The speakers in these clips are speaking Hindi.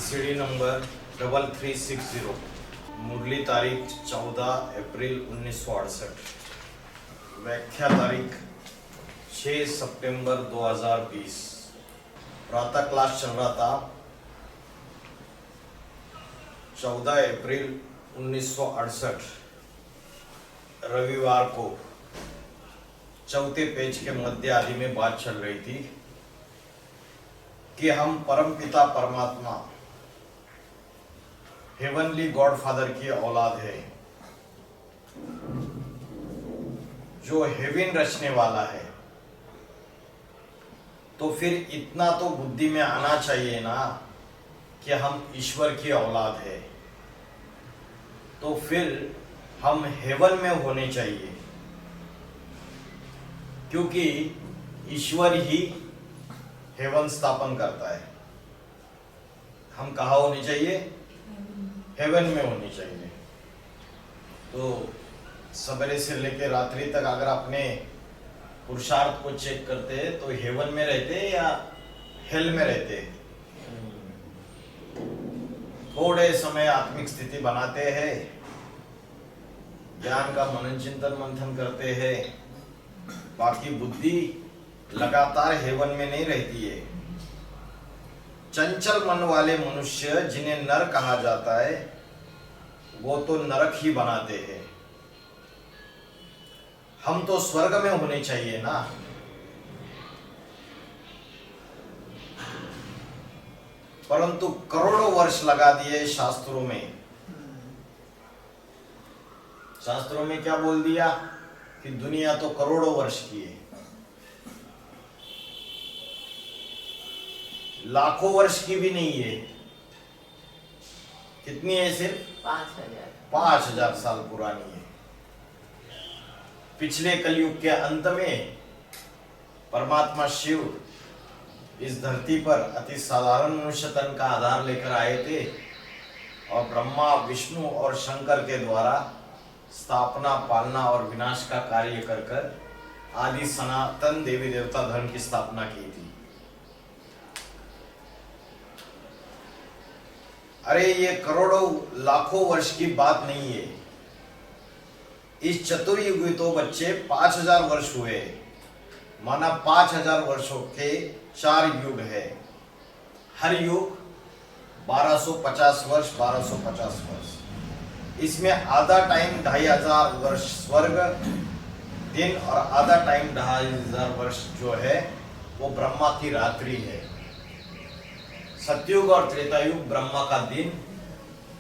ECD नंबर 3360, मुरली तारीख 14 अप्रैल 1968, व्याख्या तारीख 6 सितंबर 2020। प्रातः क्लास चल रहा था 14 अप्रैल 1968 रविवार को। चौथे पेज के मध्य आदि में बात चल रही थी कि हम परमपिता परमात्मा हेवनली गॉडफादर की औलाद है, जो हेवन रचने वाला है। तो फिर इतना तो बुद्धि में आना चाहिए ना कि हम ईश्वर की औलाद है, तो फिर हम हेवन में होने चाहिए, क्योंकि ईश्वर ही हेवन स्थापन करता है। हम कहाँ होने चाहिए? हेवन में होनी चाहिए। तो सवेरे से लेकर रात्रि तक अगर अपने पुरुषार्थ को चेक करते हैं तो हेवन में रहते हैं या हेल में रहते हैं? थोड़े समय आत्मिक स्थिति बनाते हैं, ज्ञान का मनन चिंतन मंथन करते हैं, बाकी बुद्धि लगातार हेवन में नहीं रहती है। चंचल मन वाले मनुष्य जिन्हें नर कहा जाता है, वो तो नरक ही बनाते हैं। हम तो स्वर्ग में होने चाहिए ना। परंतु करोड़ों वर्ष लगा दिए शास्त्रों में। शास्त्रों में क्या बोल दिया कि दुनिया तो करोड़ों वर्ष की है। लाखों वर्ष की भी नहीं है। कितनी है? सिर्फ 5000 साल पुरानी है। पिछले कलयुग के अंत में परमात्मा शिव इस धरती पर अति साधारण मनुष्य तन का आधार लेकर आए थे और ब्रह्मा विष्णु और शंकर के द्वारा स्थापना, पालना और विनाश का कार्य कर कर आदि सनातन देवी देवता धर्म की स्थापना की थी। अरे ये करोड़ों लाखों वर्ष की बात नहीं है। इस चतुर्युग तो बच्चे 5000 वर्ष हुए, माना 5000 वर्षों के 4 युग है। हर युग 1250 वर्ष, 1250 वर्ष। इसमें आधा टाइम 2500 वर्ष स्वर्ग दिन और आधा टाइम 2500 वर्ष जो है वो ब्रह्मा की रात्रि है। सतयुग और त्रेता युग ब्रह्मा का दिन,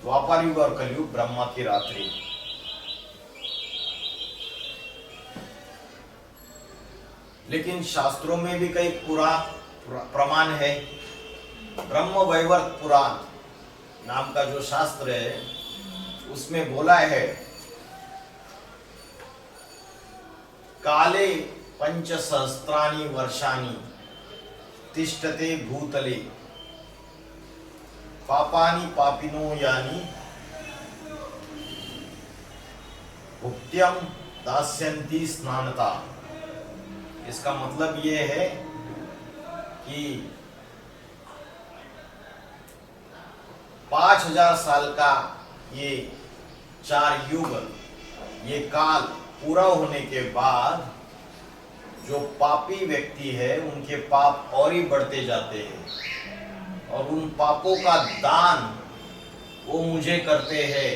द्वापर युग और कलयुग ब्रह्मा की रात्रि। लेकिन शास्त्रों में भी कई प्रमाण है। ब्रह्म वैवर्त पुराण नाम का जो शास्त्र है उसमें बोला है, काले 5 सहस्त्राणि वर्षाणि तिष्ठते भूतले पापानि पापिनो यानि भुक्त्यम दास्यन्ति स्नानता। इसका मतलब ये है कि 5000 साल का ये 4 युग, ये काल पूरा होने के बाद जो पापी व्यक्ति है उनके पाप और ही बढ़ते जाते हैं और उन पापों का दान वो मुझे करते हैं।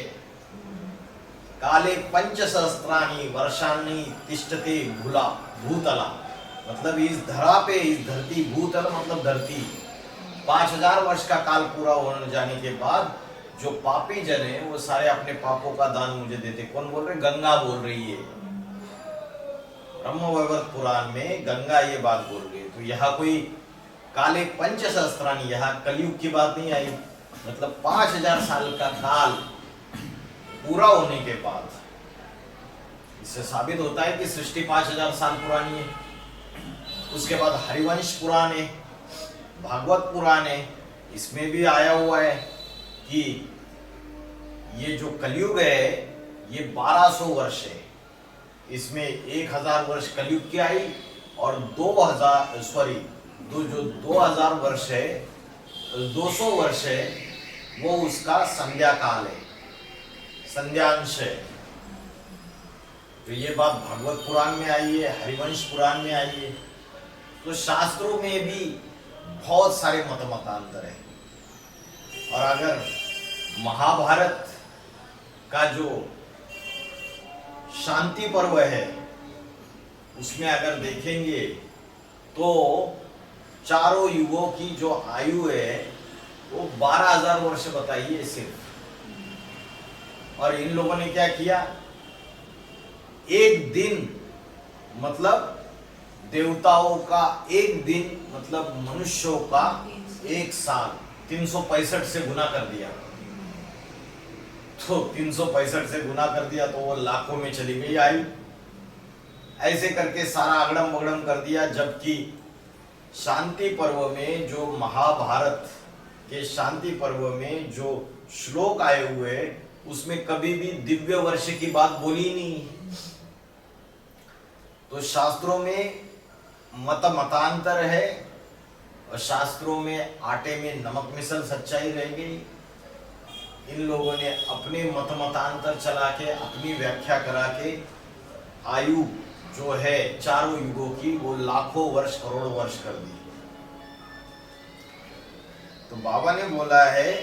काले 5 सहस्त्राणि वर्षाणि तिष्ठते भूतला, मतलब इस धरा पे, इस धरती, भूतल मतलब धरती, 5000 वर्ष का काल पूरा होने जाने के बाद जो पापी जन है वो सारे अपने पापों का दान मुझे देते। कौन बोल रहे? गंगा बोल रही है। ब्रह्म वैवर्त पुराण में गंगा ये बात बोल रही है। तो यहाँ कोई काले 5 सहस्त्राणि, यहाँ कलयुग की बात नहीं आई। मतलब 5000 साल का काल पूरा होने के बाद, इससे साबित होता है कि सृष्टि 5000 साल पुरानी है। उसके बाद हरिवंश पुराण है, भागवत पुराण है, इसमें भी आया हुआ है कि ये जो कलयुग है ये 1200 वर्ष है। इसमें 1000 वर्ष कलयुग की आई और 2000 वर्ष है, 200 वर्ष है वो उसका संध्या काल है, संध्यांश है। तो ये बात भागवत पुराण में आई है, हरिवंश पुराण में आई है। तो शास्त्रों में भी बहुत सारे मतांतर है। और अगर महाभारत का जो शांति पर्व है उसमें अगर देखेंगे तो चारों युगों की जो आयु है वो 12,000 वर्ष बताई है सिर्फ। और इन लोगों ने क्या किया, एक दिन मतलब देवताओं का एक दिन मतलब मनुष्यों का एक साल 365 से गुना कर दिया। तो 365 से गुना कर दिया तो वो लाखों में चली गई आयु। ऐसे करके सारा अगड़म बगड़म कर दिया। जबकि शांति पर्व में जो महाभारत के शांति पर्व में जो श्लोक आए हुए उसमें कभी भी दिव्य वर्ष की बात बोली नहीं। तो शास्त्रों में मतांतर है और शास्त्रों में आटे में नमक मिसल सच्चाई रह गई। इन लोगों ने अपने मतांतर चला के अपनी व्याख्या करा के आयु जो है चारों युगों की वो लाखों वर्ष करोड़ों वर्ष कर दी। तो बाबा ने बोला है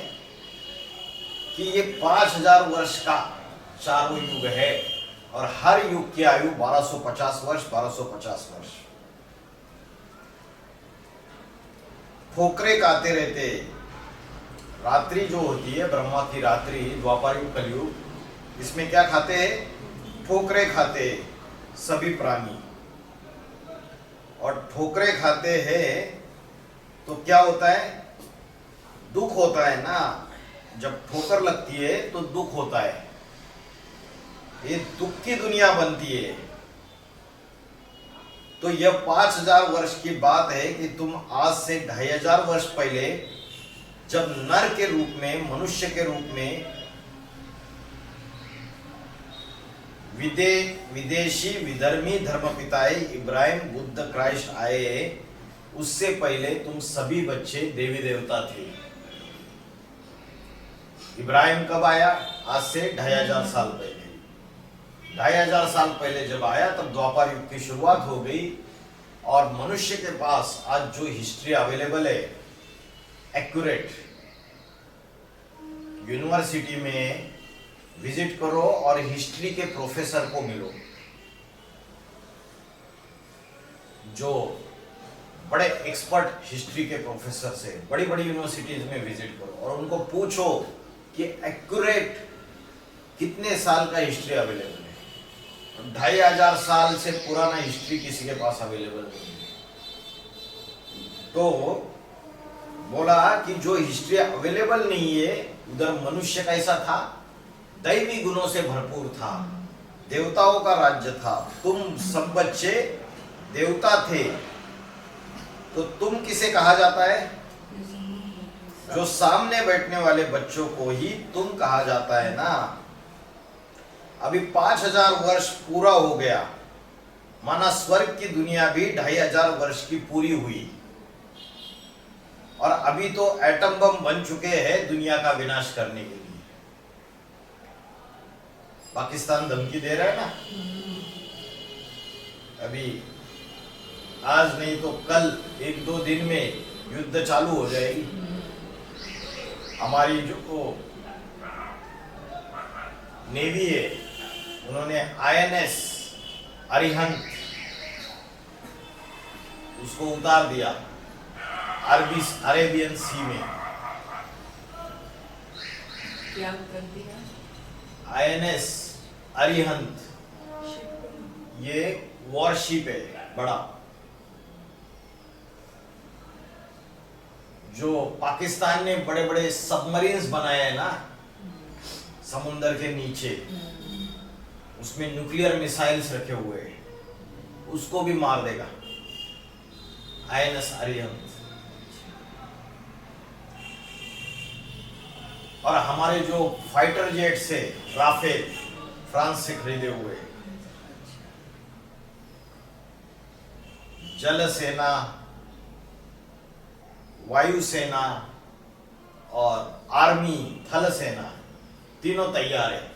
कि ये 5,000 वर्ष का चारों युग है और हर युग की आयु 1250 वर्ष 1250 वर्ष। ठोकरे खाते रहते। रात्रि जो होती है ब्रह्मा की रात्रि, द्वापर युग कलयुग, इसमें क्या खाते हैं, ठोकरे खाते सभी प्राणी। और ठोकरे खाते हैं तो क्या होता है, दुख होता है ना। जब ठोकर लगती है तो दुख होता है, ये दुख की दुनिया बनती है। तो यह 5,000 वर्ष की बात है कि तुम आज से 2,500 वर्ष पहले जब नर के रूप में, मनुष्य के रूप में विदेशी विधर्मी धर्मपिताए इब्राहिम बुद्ध क्राइस्ट आए, उससे पहले तुम सभी बच्चे देवी देवता थे। इब्राहिम कब आया, आज से 2,500 साल पहले। 2,500 साल पहले जब आया तब द्वापर युग की शुरुआत हो गई। और मनुष्य के पास आज जो हिस्ट्री अवेलेबल है एक्यूरेट, यूनिवर्सिटी में विजिट करो और हिस्ट्री के प्रोफेसर को मिलो, जो बड़े एक्सपर्ट हिस्ट्री के प्रोफेसर से बड़ी बड़ी यूनिवर्सिटीज में विजिट करो और उनको पूछो कि एक्यूरेट कितने साल का हिस्ट्री अवेलेबल है। 2,500 साल से पुराना हिस्ट्री किसी के पास अवेलेबल नहीं है। तो बोला कि जो हिस्ट्री अवेलेबल नहीं है उधर मनुष्य कैसा था, दैवी गुणों से भरपूर था, देवताओं का राज्य था। तुम सब बच्चे देवता थे। तो तुम किसे कहा जाता है, जो सामने बैठने वाले बच्चों को ही तुम कहा जाता है ना। अभी 5,000 वर्ष पूरा हो गया, माना स्वर्ग की दुनिया भी 2,500 वर्ष की पूरी हुई। और अभी तो एटम बम बन चुके हैं दुनिया का विनाश करने के लिए। पाकिस्तान धमकी दे रहा है ना, अभी आज नहीं तो कल 1-2 दिन में युद्ध चालू हो जाएगी। हमारी जो नेवी है उन्होंने INS अरिहंत उसको उतार दिया अरेबियन सी में। क्या कर दिया? INS अरिहंत, ये वॉरशिप है बड़ा, जो पाकिस्तान ने बड़े बड़े सबमरीन्स बनाए हैं ना समुंदर के नीचे, उसमें न्यूक्लियर मिसाइल्स रखे हुए हैं, उसको भी मार देगा INS अरिहंत। और हमारे जो फाइटर जेट से राफेल फ्रांस से खरीदे हुए, जल सेना, वायु सेना, और आर्मी, थल सेना तीनों तैयार है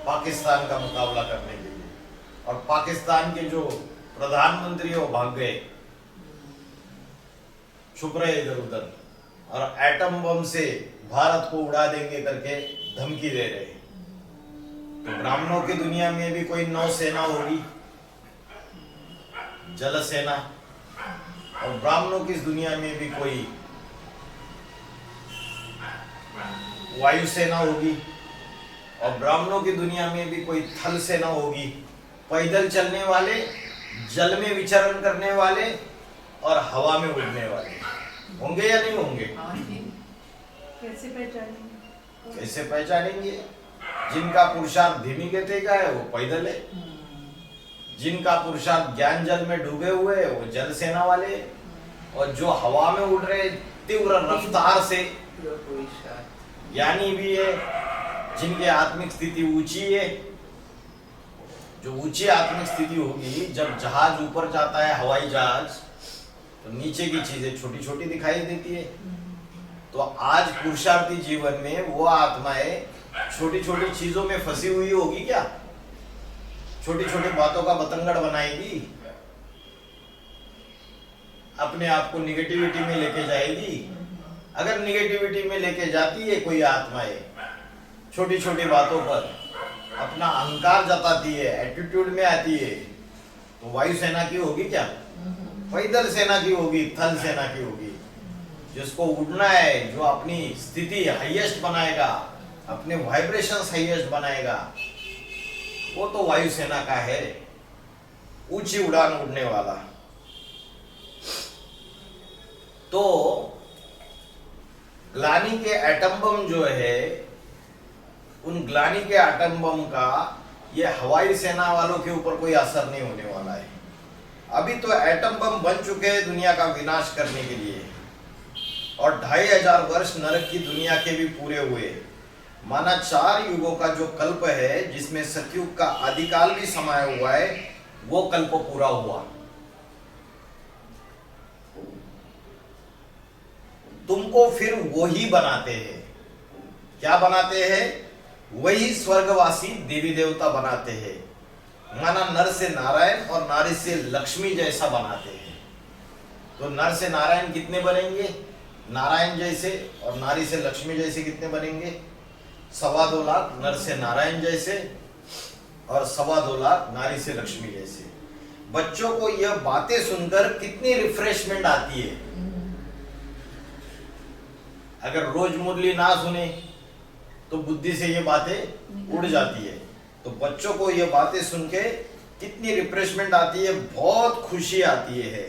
पाकिस्तान का मुकाबला करने के लिए। और पाकिस्तान के जो प्रधानमंत्री है वो भाग गए, छुप रहे इधर उधर, और एटम बम से भारत को उड़ा देंगे करके धमकी दे रहे। तो ब्राह्मणों की दुनिया में भी कोई नौसेना होगी, जल सेना, और ब्राह्मणों की इस दुनिया में भी कोई वायुसेना होगी, और ब्राह्मणों की दुनिया में भी कोई थल सेना होगी। पैदल चलने वाले, जल में विचरण करने वाले और हवा में उड़ने वाले होंगे या नहीं होंगे? कैसे पहचानेंगे? कैसे पहचानेंगे? जिनका पुरुषार्थ धीमी गति का है वो पैदल है, जिनका पुरुषार्थ ज्ञान जल में डूबे हुए है वो जल सेना वाले, और जो हवा में उड़ रहे तीव्र रफ्तार से ज्ञानी भी है, जिनकी आत्मिक स्थिति ऊंची है। जो ऊंची आत्मिक स्थिति होगी, जब जहाज ऊपर जाता है, हवाई जहाज, तो नीचे की चीजें छोटी छोटी दिखाई देती है। तो आज पुरुषार्थी जीवन में वो आत्माएं छोटी छोटी चीजों में फंसी हुई होगी क्या? छोटी छोटी बातों का बतंगड़ बनाएगी, अपने आप को निगेटिविटी में लेके जाएगी। अगर निगेटिविटी में लेके जाती है कोई आत्माएं, छोटी छोटी बातों पर अपना अहंकार जताती है, एटीट्यूड में आती है, तो वायुसेना की होगी क्या? पैदल सेना की होगी, थल सेना की होगी। जिसको उड़ना है, जो अपनी स्थिति हाईएस्ट बनाएगा, अपने वाइब्रेशंस हाईएस्ट बनाएगा, वो तो वायुसेना का है, ऊंची उड़ान उड़ने वाला। तो ग्लानी के एटम बम जो है, उन ग्लानी के एटम बम का ये हवाई सेना वालों के ऊपर कोई असर नहीं होने वाला है। अभी तो एटम बम बन चुके हैं दुनिया का विनाश करने के लिए, और 2500 वर्ष नरक की दुनिया के भी पूरे हुए। माना 4 युगों का जो कल्प है, जिसमें सतयुग का आदिकाल भी समाया हुआ है, वो कल्प पूरा हुआ। तुमको फिर वही बनाते हैं। क्या बनाते हैं? वही स्वर्गवासी देवी देवता बनाते हैं। माना नर से नारायण और नारी से लक्ष्मी जैसा बनाते हैं। तो नर से नारायण कितने बनेंगे? नारायण जैसे, और नारी से लक्ष्मी जैसे कितने बनेंगे? 2.25 लाख नर से नारायण जैसे, और 2.25 लाख नारी से लक्ष्मी जैसे। बच्चों को यह बातें सुनकर कितनी रिफ्रेशमेंट आती है। अगर रोज मुरली ना सुने तो बुद्धि से ये बातें उड़ जाती है। तो बच्चों को ये बातें सुन के कितनी रिफ्रेशमेंट आती है, बहुत खुशी आती है।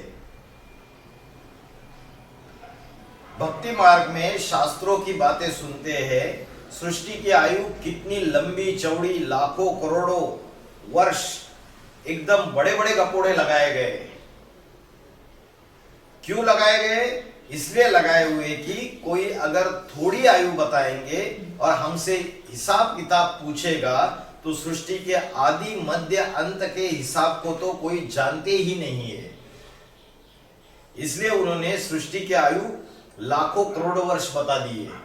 भक्ति मार्ग में शास्त्रों की बातें सुनते हैं। सृष्टि की आयु कितनी लंबी चौड़ी, लाखों करोड़ों वर्ष, एकदम बड़े बड़े गपोड़े लगाए गए। क्यों लगाए गए? इसलिए लगाए हुए कि कोई अगर थोड़ी आयु बताएंगे और हमसे हिसाब किताब पूछेगा, तो सृष्टि के आदि मध्य अंत के हिसाब को तो कोई जानते ही नहीं है। इसलिए उन्होंने सृष्टि की आयु लाखों करोड़ों वर्ष बता दी है,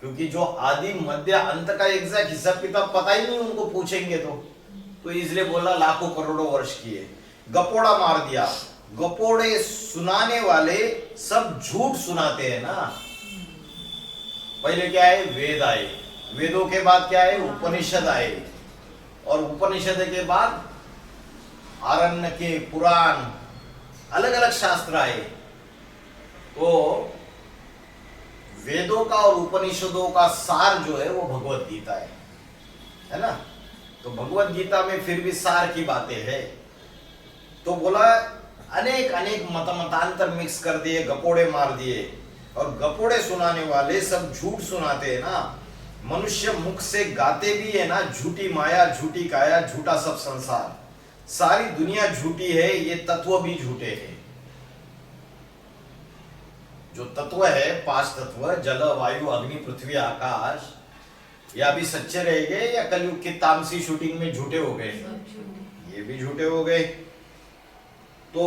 क्योंकि जो आदि मध्य अंत का एग्जैक्ट हिसाब किताब पता ही नहीं उनको पूछेंगे तो इसलिए बोला लाखों करोड़ों वर्ष की है। गपोड़ा मार दिया। गपोड़े सुनाने वाले सब झूठ सुनाते हैं ना। पहले क्या है? वेद आए, वेदों के बाद क्या है? उपनिषद आए, और उपनिषद के बाद आरण्य के पुराण, अलग अलग शास्त्र आए। तो वेदों का और उपनिषदों का सार जो है वो भगवत गीता है ना। तो भगवत गीता में फिर भी सार की बातें है। तो बोला अनेक अनेक मतांतर मिक्स कर दिए, गपोड़े मार दिए, और गपोड़े सुनाने वाले सब झूठ सुनाते हैं ना। मनुष्य मुख से गाते भी है ना, झूठी माया, झूठी काया, झूठा सब संसार, सारी दुनिया झूठी है, ये तत्व भी झूठे हैं। जो तत्व है, 5 तत्व, जल, वायु, अग्नि, पृथ्वी, आकाश, या भी सच्चे रह गए या कलयुग की तामसी शूटिंग में झूठे हो गए? ये भी झूठे हो गए। तो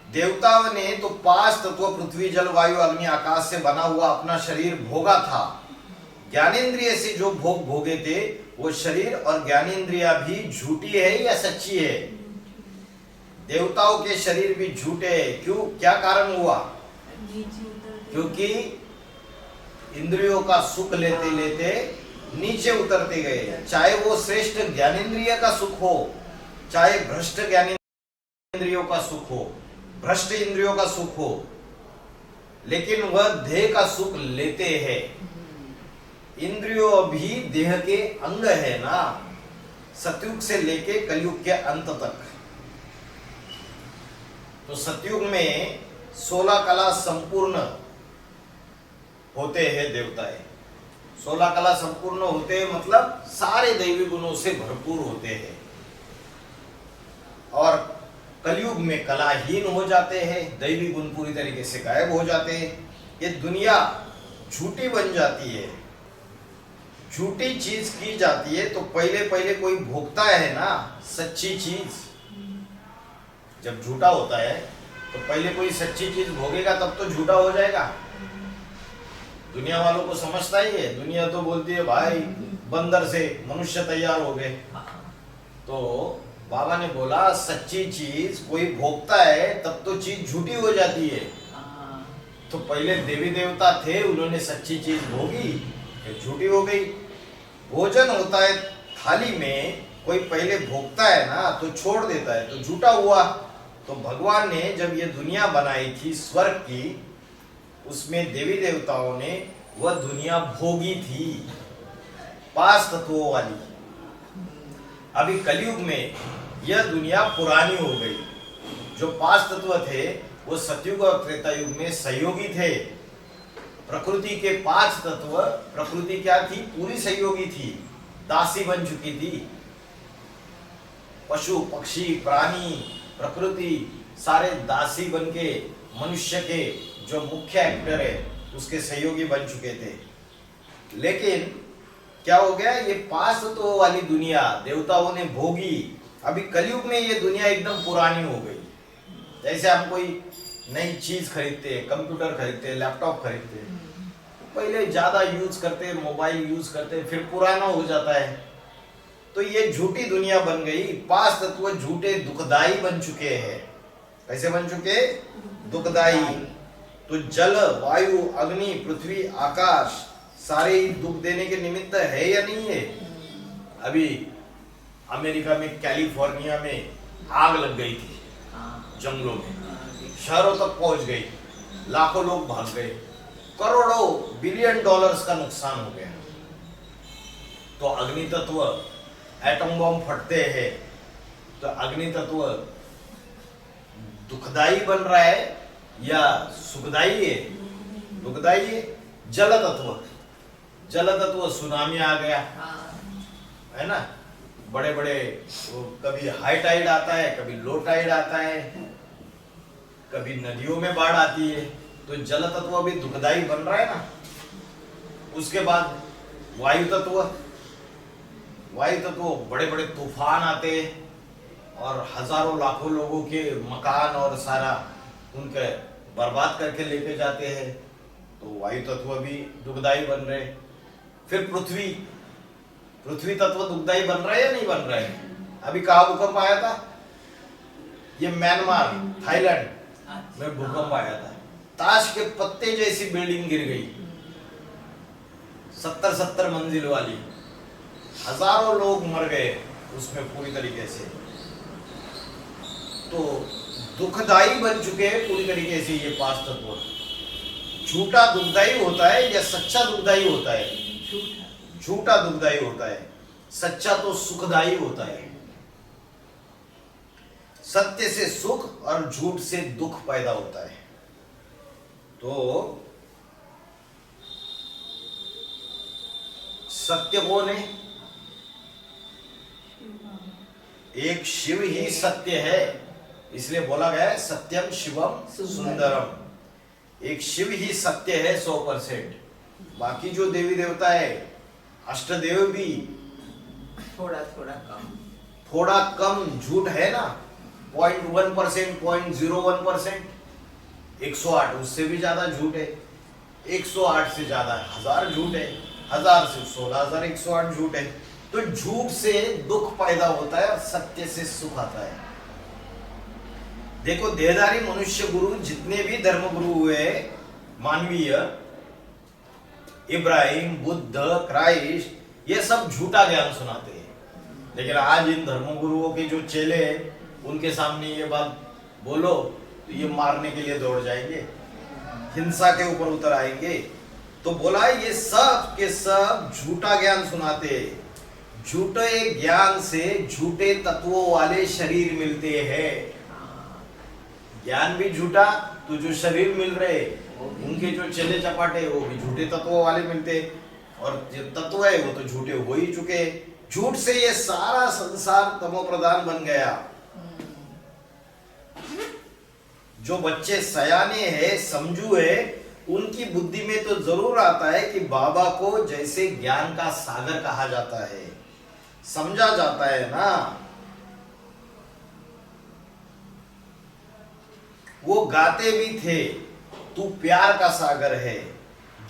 देवताओं ने तो 5 तत्व पृथ्वी जल वायु अग्नि आकाश से बना हुआ अपना शरीर भोगा था। ज्ञानेंद्रिय से जो भोग भोगे थे वो शरीर और ज्ञानेंद्रिया भी झूठी है या सच्ची है? देवताओं के शरीर भी झूठे हैं। क्यों, क्या कारण हुआ? नीचे उतरते क्योंकि इंद्रियों का सुख लेते लेते नीचे उतरते गए। चाहे वो श्रेष्ठ ज्ञानेंद्रिय का सुख हो, चाहे भ्रष्ट ज्ञानेंद्रियों का सुख हो, भ्रष्ट इंद्रियों का सुख हो, लेकिन वह देह का सुख लेते हैं। इंद्रियों भी देह के अंग है ना, सतयुग से लेके कलयुग के अंत तक। तो सतयुग में 16 कला संपूर्ण होते हैं देवताएं। 16 कला संपूर्ण होते हैं मतलब सारे दैवी गुणों से भरपूर होते हैं। और कलयुग में कलाहीन हो जाते हैं, दैवी गुण पूरी तरीके से गायब हो जाते हैं। ये दुनिया झूठी बन जाती है। झूठी चीज की जाती है तो पहले पहले कोई भोगता है ना सच्ची चीज। जब झूठा होता है तो पहले कोई सच्ची चीज भोगेगा तब तो झूठा हो जाएगा। दुनिया वालों को समझता ही है। दुनिया तो बोलती है भाई बंदर से मनुष्य तैयार हो गए। तो बाबा ने बोला सच्ची चीज कोई भोगता है तब तो चीज झूठी हो जाती है। तो पहले देवी देवता थे, उन्होंने सच्ची चीज भोगी, फिर झूठी हो गई। भोजन होता है थाली में, कोई पहले भोगता है ना तो छोड़ देता है तो झूठा हुआ। तो भगवान ने जब ये दुनिया बनाई थी स्वर्ग की, उसमें देवी देवताओं ने वह दुनिया भोगी थी 5 तत्वों वाली। अभी कलयुग में यह दुनिया पुरानी हो गई। जो 5 तत्व थे वो सतयुग और त्रेता युग में सहयोगी थे। प्रकृति के 5 तत्व, प्रकृति क्या थी? पूरी सहयोगी थी, दासी बन चुकी थी। पशु पक्षी प्राणी प्रकृति सारे दासी बन के मनुष्य के जो मुख्य एक्टर है उसके सहयोगी बन चुके थे। लेकिन क्या हो गया, ये 5 तत्वों वाली दुनिया देवताओं ने भोगी। अभी कलयुग में ये दुनिया एकदम पुरानी हो गई। जैसे हम कोई नई चीज खरीदते हैं, कंप्यूटर खरीदते हैं, लैपटॉप खरीदते हैं, पहले ज्यादा यूज करते हैं, मोबाइल यूज करते हैं, फिर पुराना हो जाता है। तो ये झूठी दुनिया बन गई। 5 तत्व झूठे दुखदाई बन चुके हैं। कैसे बन चुके? दुखदाई। तो जल वायु अग्नि पृथ्वी आकाश सारे ही दुख देने के निमित्त है या नहीं है? अभी अमेरिका में कैलिफोर्निया में आग लग गई थी जंगलों में, शहरों तक पहुंच गई, लाखों लोग भाग गए, करोड़ों बिलियन डॉलर्स का नुकसान हो गया। तो अग्नि तत्व, एटम बम फटते हैं तो अग्नि तत्व दुखदाई बन रहा है या सुखदाई है? दुखदाई है। जल तत्व, जल तत्व सुनामी आ गया है ना, बड़े बड़े कभी हाई टाइड आता है, कभी लो टाइड आता है, कभी नदियों में बाढ़ आती है। तो जल तत्व भी दुखदाई बन रहा है ना। उसके बाद वायु तत्व, वायु तत्व बड़े बड़े तूफान आते हैं और हजारों लाखों लोगों के मकान और सारा उनके बर्बाद करके लेके जाते हैं। तो वायु तत्व भी दुखदाई बन रहे। फिर पृथ्वी, पृथ्वी तत्व दुखदाई बन रहा है या नहीं बन रहा है? अभी कहाँ भूकंप आया था? ये म्यांमार थाईलैंड में भूकंप आया था। ताश के पत्ते जैसी बिल्डिंग गिर गई, 70-70 मंजिल वाली, हजारों लोग मर गए उसमें पूरी तरीके से। तो दुखदाई बन चुके हैं पूरी तरीके से ये 5 तत्व। झूठा दुखदाई होता है या सच्चा दुखदाई होता है? झूठा दुखदाई होता है, सच्चा तो सुखदाई होता है। सत्य से सुख और झूठ से दुख पैदा होता है। तो सत्य कौन है? एक शिव ही सत्य है, इसलिए बोला गया है सत्यम शिवम सुंदरम। एक शिव ही सत्य है 100%। बाकी जो देवी देवता है, अष्टदेव भी थोड़ा कम झूठ है ना। 0.1%, 0.01%, 108 उससे भी ज्यादा झूठ है, 108 से ज्यादा 1000 झूठ है, 1000 से 16108 झूठ है। तो झूठ से दुख पैदा होता है और सत्य से सुख आता है। देखो देहधारी मनुष्य गुरु जितने भी धर्म गुरु हुए मानवीय, इब्राहिम, बुद्ध, क्राइस्ट, ये सब झूठा ज्ञान सुनाते हैं। लेकिन आज इन धर्म गुरुओं के जो चेले हैं, उनके सामने ये बात बोलो तो ये मारने के लिए दौड़ जाएंगे, हिंसा के ऊपर उतर आएंगे। तो बोला ये सब के सब झूठा ज्ञान सुनाते हैं। झूठे ज्ञान से झूठे तत्वों वाले शरीर मिलते हैं। ज्ञान भी झूठा, तो जो शरीर मिल रहे उनके जो चले चपाटे वो भी झूठे तत्वों वाले मिलते, और जो तत्व है वो तो झूठे हो ही चुके। झूठ से ये सारा संसार तमो प्रधान बन गया। जो बच्चे सयाने हैं, समझू है, उनकी बुद्धि में तो जरूर आता है कि बाबा को जैसे ज्ञान का सागर कहा जाता है, समझा जाता है ना। वो गाते भी थे, तू प्यार का सागर है,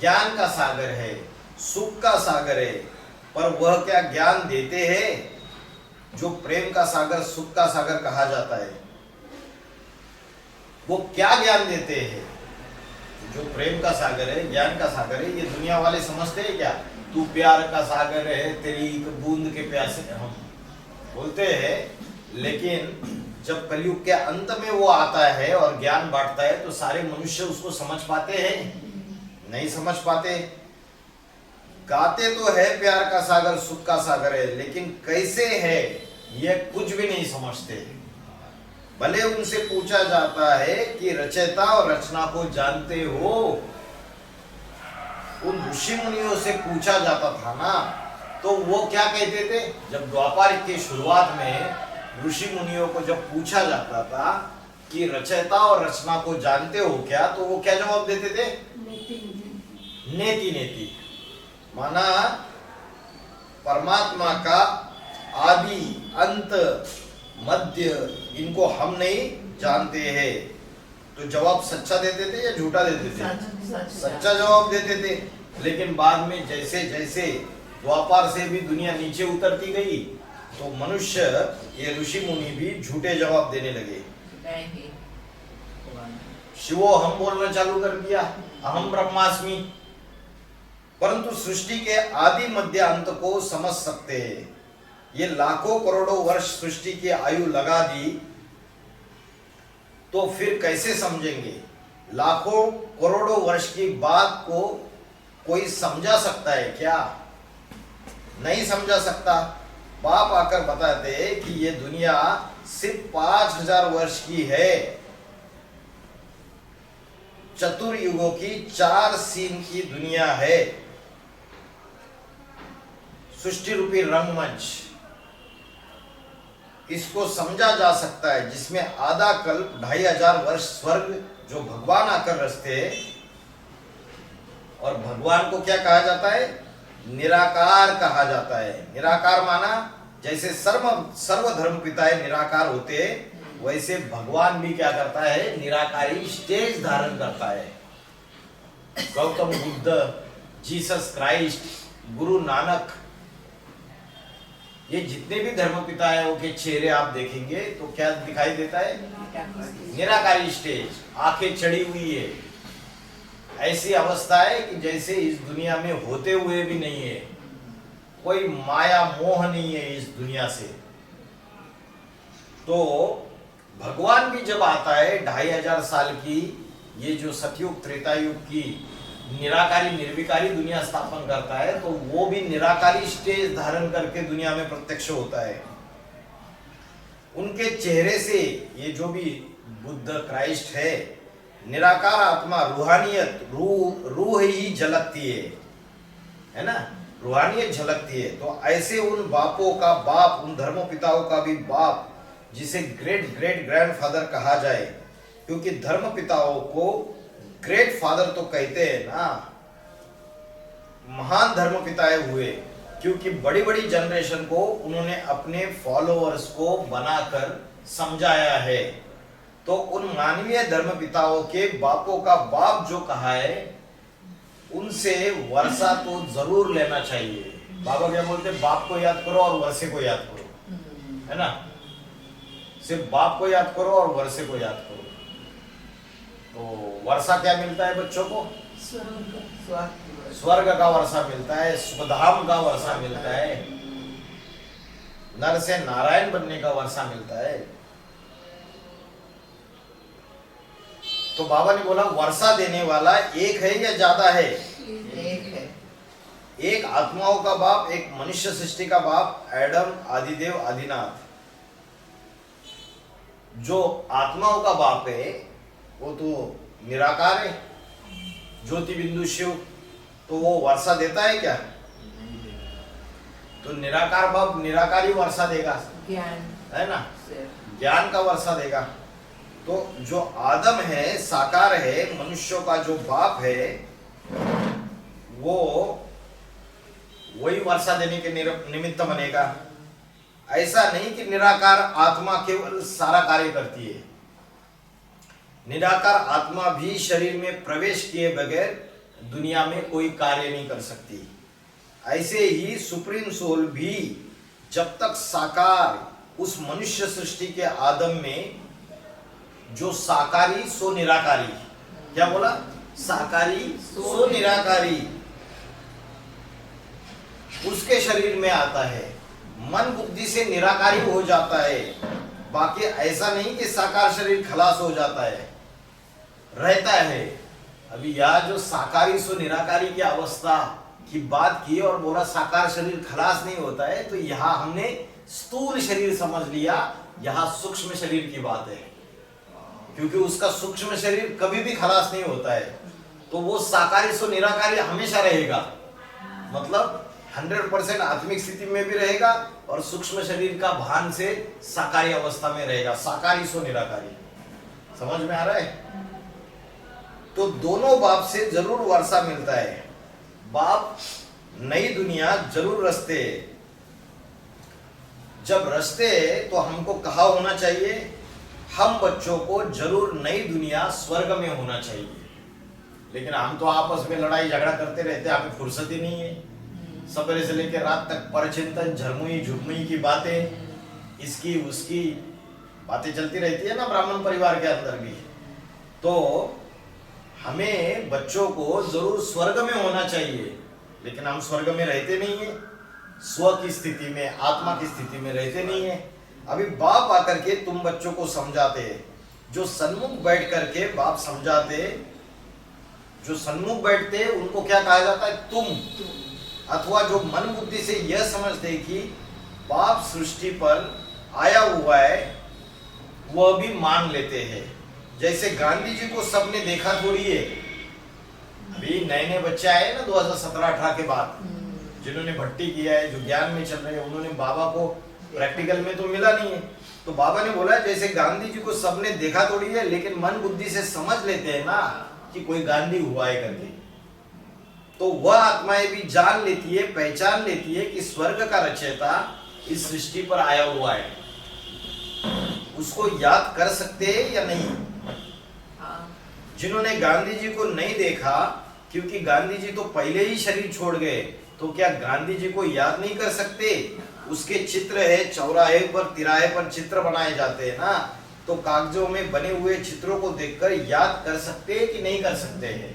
ज्ञान का सागर है, सुख का सागर है। पर वह क्या ज्ञान देते हैं जो प्रेम का सागर, सुख का सागर कहा जाता है? वो क्या ज्ञान देते हैं? जो प्रेम का सागर है, ज्ञान का सागर है, ये दुनिया वाले समझते हैं क्या? तू प्यार का सागर है, तेरी एक बूंद के प्यासे, हम बोलते हैं। लेकिन जब कलयुग के अंत में वो आता है और ज्ञान बांटता है तो सारे मनुष्य उसको समझ पाते हैं? नहीं समझ पाते। गाते तो है प्यार का सागर, सुख का सागर है, लेकिन कैसे है ये कुछ भी नहीं समझते। भले उनसे पूछा जाता है कि रचयिता और रचना को जानते हो? उन ऋषि मुनियों से पूछा जाता था ना, तो वो क्या कहते थे? जब द्वापर की शुरुआत में ऋषि मुनियों को जब पूछा जाता था कि रचयिता और रचना को जानते हो क्या, तो वो क्या जवाब देते थे? नेति नेति। माना परमात्मा का आदि, अंत, मध्य इनको हम नहीं जानते हैं। तो जवाब सच्चा देते थे या झूठा देते थे? सच्चा जवाब देते थे। लेकिन बाद में जैसे जैसे द्वापर से भी दुनिया नीचे उतरती गई, तो मनुष्य, ये ऋषि मुनि भी झूठे जवाब देने लगे। शिवो हम बोलना चालू कर दिया, अहम ब्रह्मास्मि। परंतु सृष्टि के आदि मध्य अंत को समझ सकते हैं। ये लाखों करोड़ों वर्ष सृष्टि की आयु लगा दी, तो फिर कैसे समझेंगे? लाखों करोड़ों वर्ष की बात को कोई समझा सकता है क्या? नहीं समझा सकता। बाप आकर बताते हैं कि ये दुनिया सिर्फ 5000 वर्ष की है। चतुर्युगों की 4 सीन की दुनिया है। सृष्टि रूपी रंगमंच, इसको समझा जा सकता है, जिसमें आधा कल्प 2500 वर्ष स्वर्ग जो भगवान आकर रचते हैं। और भगवान को क्या कहा जाता है? निराकार कहा जाता है। निराकार माना जैसे सर्व धर्म पिताएं निराकार होते हैं, वैसे भगवान भी क्या करता है? निराकारी स्टेज धारण करता है। गौतम बुद्ध, जीसस क्राइस्ट, गुरु नानक, ये जितने भी धर्म पिता है उनके चेहरे आप देखेंगे तो क्या दिखाई देता है? निराकारी स्टेज, आंखें चढ़ी हुई है। ऐसी अवस्था है कि जैसे इस दुनिया में होते हुए भी नहीं है, कोई माया मोह नहीं है इस दुनिया से। तो भगवान भी जब आता है 2500 साल की, ये जो सतयुग त्रेतायुग की निराकारी निर्विकारी दुनिया स्थापन करता है, तो वो भी निराकारी स्टेज धारण करके दुनिया में प्रत्यक्ष होता है। उनके चेहरे से ये जो भी बुद्ध, क्राइस्ट है, निराकार आत्मा, रूहानियत, रूह ही झलकती है ना? रूहानियत झलकती है। तो ऐसे उन बापों का बाप, उन धर्म पिताओं का भी बाप, जिसे ग्रेट ग्रेट ग्रैंडफादर कहा जाए, क्योंकि धर्म पिताओं को ग्रेट फादर तो कहते हैं ना, महान धर्म पिताएं हुए, क्योंकि बड़ी बड़ी जनरेशन को उन्होंने अपने फॉलोअर्स को बनाकर समझाया है। तो उन मानवीय धर्म पिताओं के बापों का बाप जो कहा है उनसे वर्षा तो जरूर लेना चाहिए। बाबा क्या बोलते हैं, बाप को याद करो और वर्षे को याद करो, है ना। सिर्फ बाप को याद करो और वर्षे को याद करो। तो वर्षा क्या मिलता है बच्चों को? स्वर्ग का वर्षा मिलता है, सुखधाम का वर्षा मिलता है, नर से नारायण बनने का वर्षा मिलता है। तो बाबा ने बोला वर्षा देने वाला एक है या ज्यादा है? एक है। एक आत्माओं का बाप, एक मनुष्य सृष्टि का बाप, एडम, आदिदेव, आदिनाथ। जो आत्माओं का बाप है वो तो निराकार है, ज्योति बिंदु शिव। तो वो वर्षा देता है क्या? तो निराकार बाप निराकारी वर्षा देगा, ज्ञान है ना, से। ज्ञान का वर्षा देगा। तो जो आदम है, साकार है, मनुष्यों का जो बाप है, वो वही वर्षा देने के निमित्त बनेगा। ऐसा नहीं कि निराकार आत्मा केवल सारा कार्य करती है। निराकार आत्मा भी शरीर में प्रवेश किए बगैर दुनिया में कोई कार्य नहीं कर सकती। ऐसे ही सुप्रीम सोल भी जब तक साकार उस मनुष्य सृष्टि के आदम में जो साकारी सो निराकारी, क्या बोला? साकारी सो निराकारी, उसके शरीर में आता है, मन बुद्धि से निराकारी हो जाता है। बाकी ऐसा नहीं कि साकार शरीर खलास हो जाता है, रहता है। अभी यह जो साकारी सो निराकारी की अवस्था की बात की और बोला साकार शरीर खलास नहीं होता है, तो यहां हमने स्थूल शरीर समझ लिया, यहां सूक्ष्म शरीर की बात है। क्योंकि उसका सूक्ष्म शरीर कभी भी खलास नहीं होता है, तो वो साकारी सो निराकारी हमेशा रहेगा। मतलब 100% आत्मिक स्थिति में भी रहेगा और सूक्ष्म शरीर का भान से साकारी अवस्था में रहेगा। साकारी सो निराकारी, समझ में आ रहा है? तो दोनों बाप से जरूर वर्षा मिलता है। बाप नई दुनिया जरूर रचते। जब रचते तो हमको कहा होना चाहिए, हम बच्चों को जरूर नई दुनिया स्वर्ग में होना चाहिए। लेकिन हम तो आपस में लड़ाई झगड़ा करते रहते, हमें फुर्सत ही नहीं है। सवेरे से लेकर रात तक परचिंतन, झरमुई झुकमुई की बातें, इसकी उसकी बातें चलती रहती है ना ब्राह्मण परिवार के अंदर भी। तो हमें बच्चों को जरूर स्वर्ग में होना चाहिए, लेकिन हम स्वर्ग में रहते नहीं है, स्व की स्थिति में, आत्मा की स्थिति में रहते नहीं है। अभी बाप आकर के तुम बच्चों को समझाते, जो सन्मुख बैठ करके बाप समझाते, जो सन्मुख बैठते उनको क्या कहा जाता है? तुम। अथवा जो मन बुद्धि से यह समझते कि बाप सृष्टि पर आया हुआ है, वह भी मान लेते हैं। जैसे गांधी जी को सबने देखा थोड़ी है। अभी नए नए बच्चे आए ना 2017-18 के बाद, जिन्होंने भट्टी किया है, जो ज्ञान में चल रहे हैं, उन्होंने बाबा को प्रैक्टिकल में तो मिला नहीं है। तो बाबा ने बोला जैसे गांधी जी को सबने देखा थोड़ी है, लेकिन मन बुद्धि से समझ लेते हैं ना कि कोई गांधी हुआ है करके। तो वह आत्माएं भी जान लेती है, पहचान लेती है कि स्वर्ग का रचयिता इस सृष्टि पर आया हुआ है। उसको याद कर सकते हैं या नहीं? जिन्होंने गांधी जी को नहीं देखा, क्योंकि गांधी जी तो पहले ही शरीर छोड़ गए, तो क्या गांधी जी को याद नहीं कर सकते? उसके चित्र है, चौराहे पर तिराहे पर चित्र बनाए जाते हैं ना, तो कागजों में बने हुए चित्रों को देखकर याद कर सकते हैं कि नहीं कर सकते हैं?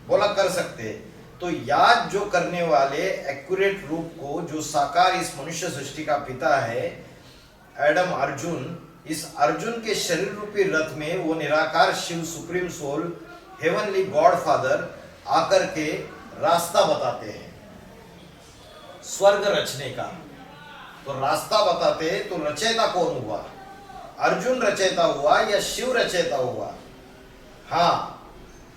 बोला कर सकते। तो याद जो करने वाले एक्यूरेट रूप को, जो साकार इस मनुष्य सृष्टि का पिता है एडम अर्जुन, इस अर्जुन के शरीर रूपी रथ में वो निराकार Shiva supreme soul heavenly God Father आकर के रास्ता बताते हैं स्वर्ग रचने का। तो रास्ता बताते हैं, तो रचयिता कौन हुआ? अर्जुन रचयिता हुआ या शिव रचयिता हुआ? हाँ,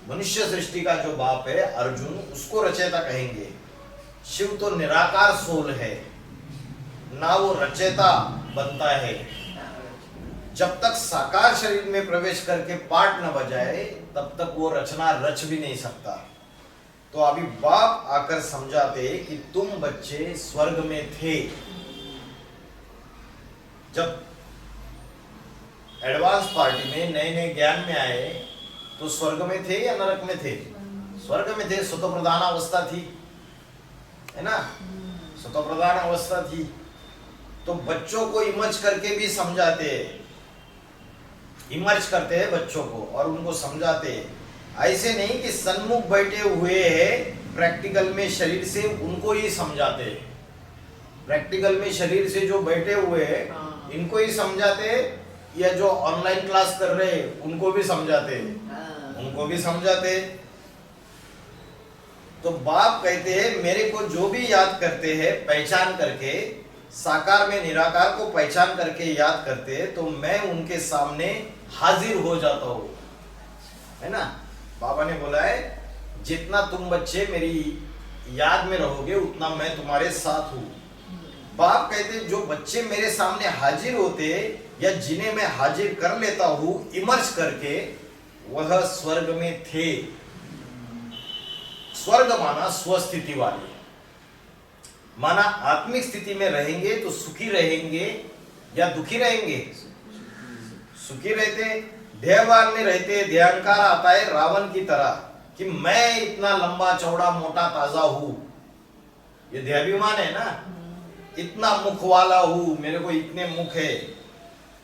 मनुष्य सृष्टि का जो बाप है अर्जुन, उसको रचयिता कहेंगे। शिव तो निराकार सोल है ना, वो रचयिता बनता है। जब तक साकार शरीर में प्रवेश करके पाठ न बजाए, तब तक वो रचना रच भी नहीं सकता। तो अभी बाप आकर समझाते कि तुम बच्चे स्वर्ग में थे। जब एडवांस पार्टी में नए नए ज्ञान में आए तो स्वर्ग में थे या नरक में थे? स्वर्ग में थे। सतो प्रधान अवस्था थी, है ना, सतो प्रधान अवस्था थी। तो बच्चों को इमर्ज करके भी समझाते हैं, इमर्ज करते हैं बच्चों को और उनको समझाते हैं। ऐसे नहीं कि सन्मुख बैठे हुए हैं प्रैक्टिकल में शरीर से, उनको ही समझाते हैं। प्रैक्टिकल में शरीर से जो बैठे हुए हैं इनको ही समझाते हैं, या जो ऑनलाइन क्लास कर रहे हैं उनको भी समझाते हैं, उनको भी समझाते हैं। तो बाप कहते हैं मेरे को जो भी याद करते हैं पहचान करके, साकार में निराकार को पहचान करके याद करते हैं, तो मैं उनके सामने हाजिर हो जाता हूं, है ना। बाबा ने बोला है जितना तुम बच्चे मेरी याद में रहोगे उतना मैं तुम्हारे साथ हूं। बाप कहते जो बच्चे मेरे सामने हाजिर होते या जिन्हें मैं हाजिर कर लेता हूं इमर्ज करके, वह स्वर्ग में थे। स्वर्ग माना स्वस्थिति वाले, माना आत्मिक स्थिति में रहेंगे तो सुखी रहेंगे या दुखी रहेंगे? सुखी रहते। देहभान में रहते, देहंकार आता है रावण की तरह कि मैं इतना लंबा चौड़ा मोटा ताजा हूं, ये देहाभिमान है ना। इतना मुख वाला हूं, मेरे को इतने मुख है,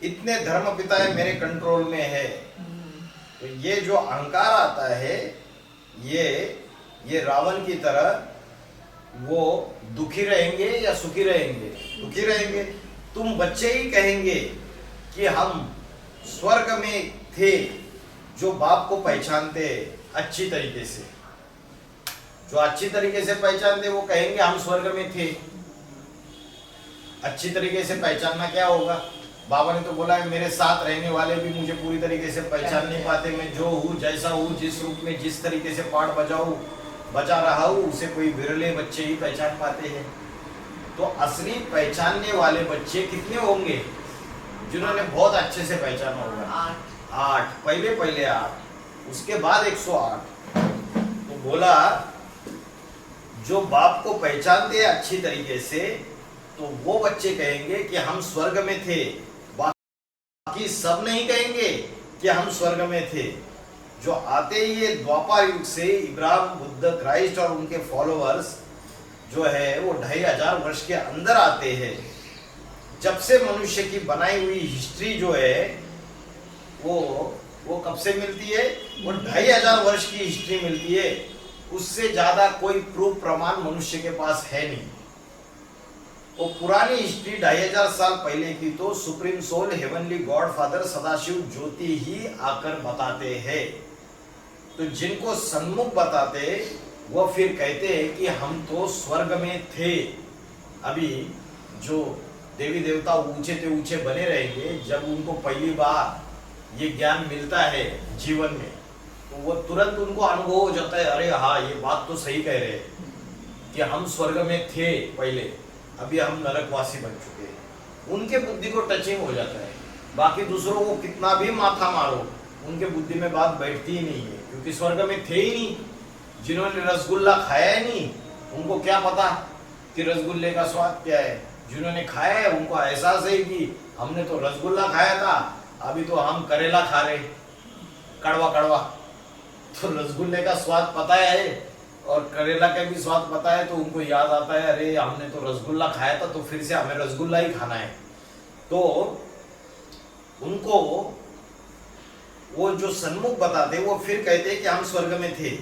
इतने धर्म पिता है मेरे कंट्रोल में है। तो ये जो अहंकार आता है ये रावण की तरह, वो दुखी रहेंगे या सुखी रहेंगे? दुखी रहेंगे। तुम बच्चे ही कहेंगे कि हम स्वर्ग में थे, जो बाप को पहचानते अच्छी तरीके से, जो अच्छी तरीके से पहचानते वो कहेंगे हम स्वर्ग में थे। अच्छी तरीके से पहचानना क्या होगा? बाबा ने तो बोला है मेरे साथ रहने वाले भी मुझे पूरी तरीके से पहचान नहीं पाते। मैं जो हूँ, जैसा हूँ, जिस रूप में जिस तरीके से पाठ बजा रहा हूँ, उसे कोई विरले बच्चे ही पहचान पाते हैं। तो असली पहचानने वाले बच्चे कितने होंगे जिन्होंने बहुत अच्छे से पहचाना होगा? 8। पहले 8, उसके बाद 108। तो बोला जो बाप को पहचानते हैं अच्छी तरीके से, तो वो बच्चे कहेंगे कि हम स्वर्ग में थे। बाकी सब नहीं कहेंगे कि हम स्वर्ग में थे। जो आते ही ये द्वापर युग से इब्राहिम, बुद्ध, क्राइस्ट और उनके फॉलोअर्स जो है वो 2500 वर्ष के अंदर आते हैं। जब से मनुष्य की बनाई हुई हिस्ट्री जो है वो कब से मिलती है? वो 2500 वर्ष की हिस्ट्री मिलती है। उससे ज्यादा कोई प्रूफ प्रमाण मनुष्य के पास है नहीं। वो पुरानी हिस्ट्री 2500 साल पहले की तो supreme soul, heavenly God father Sadashiv Jyoti ही आकर बताते हैं। तो जिनको सन्मुख बताते वो फिर कहते हैं कि हम तो स्वर्ग में थे। अभी जो देवी देवता ऊंचे से ऊंचे बने रहेंगे, जब उनको पहली बार ये ज्ञान मिलता है जीवन में, तो वो तुरंत उनको अनुभव हो जाता है, अरे हाँ ये बात तो सही कह रहे हैं कि हम स्वर्ग में थे पहले, अभी हम नरकवासी बन चुके हैं। उनके बुद्धि को टचिंग हो जाता है। बाकी दूसरों को कितना भी माथा मारो, उनके बुद्धि में बात बैठती ही नहीं है, क्योंकि स्वर्ग में थे ही नहीं। जिन्होंने रसगुल्ला खाया है नहीं, उनको क्या पता कि रसगुल्ले का स्वाद क्या है। जिन्होंने खाया है उनको एहसास है कि हमने तो रसगुल्ला खाया था, अभी तो हम करेला खा रहे, कड़वा कड़वा। तो रसगुल्ले का स्वाद पता है और करेला का भी स्वाद पता है, तो उनको याद आता है अरे हमने तो रसगुल्ला खाया था, तो फिर से हमें रसगुल्ला ही खाना है। तो उनको वो जो सन्मुख बताते वो फिर कहते कि हम स्वर्ग में थे।